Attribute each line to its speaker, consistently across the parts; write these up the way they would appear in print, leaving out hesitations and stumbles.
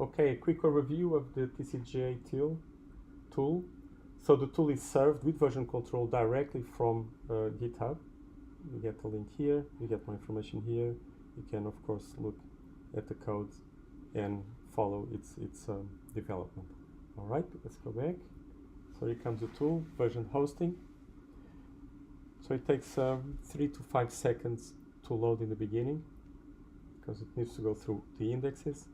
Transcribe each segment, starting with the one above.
Speaker 1: Okay, a quick overview of the tcgatil tool. So the tool is served with version control directly from GitHub. You get the link here, you get my information here. You can of course look at the code and follow its development. All right, let's go back. So here comes the tool, version hosting. So it takes 3 to 5 seconds to load in the beginning because it needs to go through the indexes.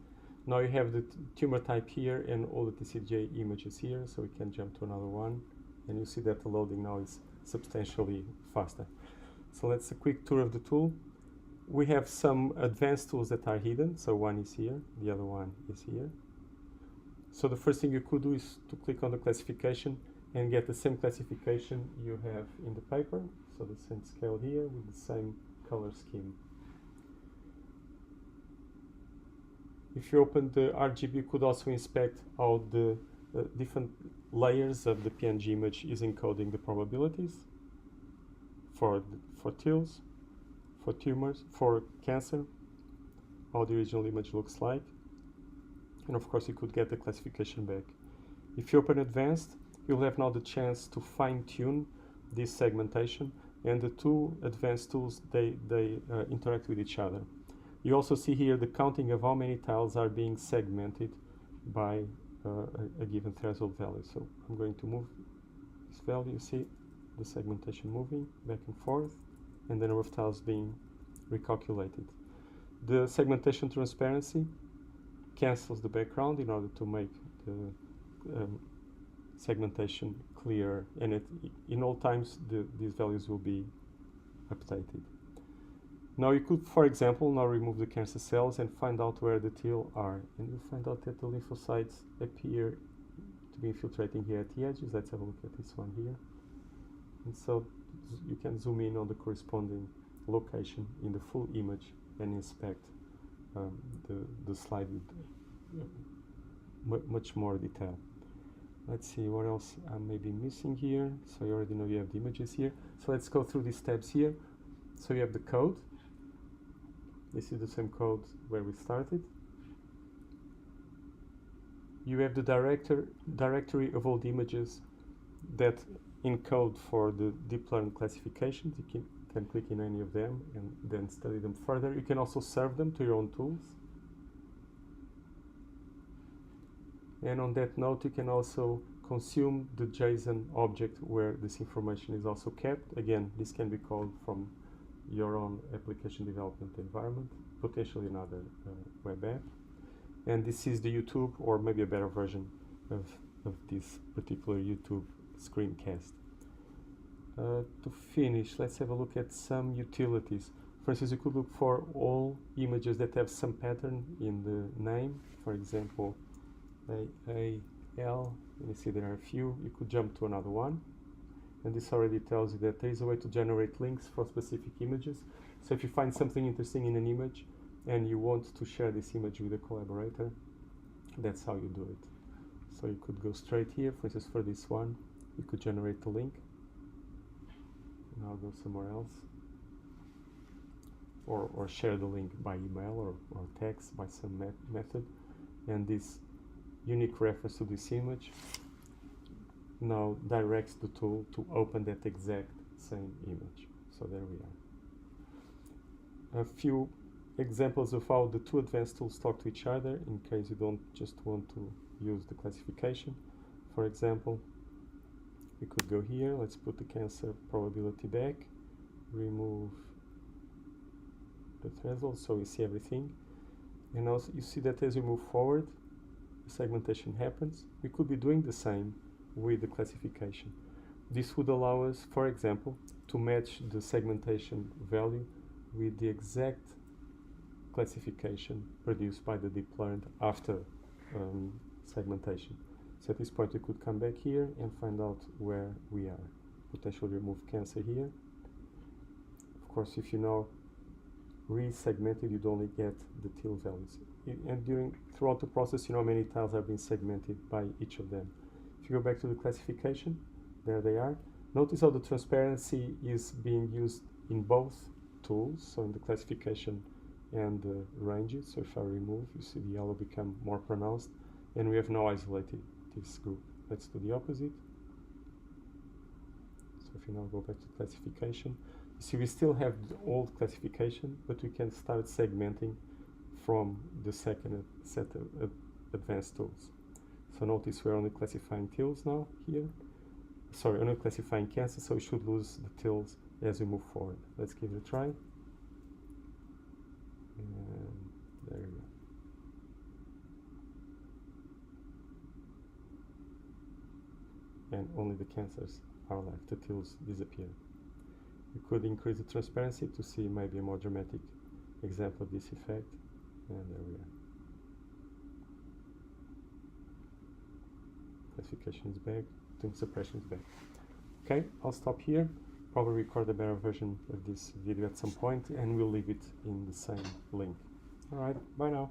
Speaker 1: Now you have the tumor type here and all the TCGA images here, so we can jump to another one, and you see that the loading now is substantially faster. So let's a quick tour of the tool. We have some advanced tools that are hidden, so one is here, the other one is here. So the first thing you could do is to click on the classification and get the same classification you have in the paper, so the same scale here with the same color scheme. If you open the RGB, you could also inspect how the different layers of the PNG image is encoding the probabilities for TILs, for tumors, for cancer, how the original image looks like. And of course, you could get the classification back. If you open advanced, you'll have now the chance to fine-tune this segmentation, and the two advanced tools, they interact with each other. You also see here the counting of how many tiles are being segmented by a given threshold value. So I'm going to move this value. You see the segmentation moving back and forth, and the number of tiles being recalculated. The segmentation transparency cancels the background in order to make the segmentation clear, and in all times these values will be updated. Now you could, for example, now remove the cancer cells and find out where the TIL are, and you'll find out that the lymphocytes appear to be infiltrating here at the edges. Let's have a look at this one here. And so you can zoom in on the corresponding location in the full image and inspect the slide with much more detail. Let's see what else I may be missing here. So you already know you have the images here. So let's go through these tabs here. So you have the code. This is the same code where we started. You have the directory of all the images that encode for the deep learning classifications. You can click in any of them and then study them further. You can also serve them to your own tools. And on that note, you can also consume the JSON object where this information is also kept. Again, this can be called from your own application development environment, potentially another web app. And this is the YouTube, or maybe a better version of this particular YouTube screencast. To finish, let's have a look at some utilities. For instance, you could look for all images that have some pattern in the name. For example, AAL, and you see there are a few. You could jump to another one. And this already tells you that there is a way to generate links for specific images. So if you find something interesting in an image and you want to share this image with a collaborator, that's how you do it. So you could go straight here. For instance, for this one, you could generate the link. And I'll go somewhere else. Or share the link by email or text by some method. And this unique reference to this image now directs the tool to open that exact same image. So there we are. A few examples of how the two advanced tools talk to each other in case you don't just want to use the classification. For example, we could go here, let's put the cancer probability back, remove the threshold so we see everything. And also you see that as we move forward, the segmentation happens. We could be doing the same with the classification. This would allow us, for example, to match the segmentation value with the exact classification produced by the deep learned after segmentation. So at this point we could come back here and find out where we are. Potentially remove cancer here. Of course, if you now re-segmented, you'd only get the TIL values. And throughout the process, you know how many tiles are being segmented by each of them. If you go back to the classification, there they are. Notice how the transparency is being used in both tools. So in the classification, and the ranges. So if I remove, you see the yellow become more pronounced, and we have no isolated this group. Let's do the opposite. So if you now go back to classification, you see we still have the old classification, but we can start segmenting from the second set of advanced tools. So notice we're only classifying tills now here. Sorry, only classifying cancers, so we should lose the tills as we move forward. Let's give it a try. And there you go. And only the cancers are left, the tills disappear. We could increase the transparency to see maybe a more dramatic example of this effect. And there we are. Classification is back, tone suppression is back. Okay, I'll stop here. Probably record a better version of this video at some point, and we'll leave it in the same link. Alright, bye now.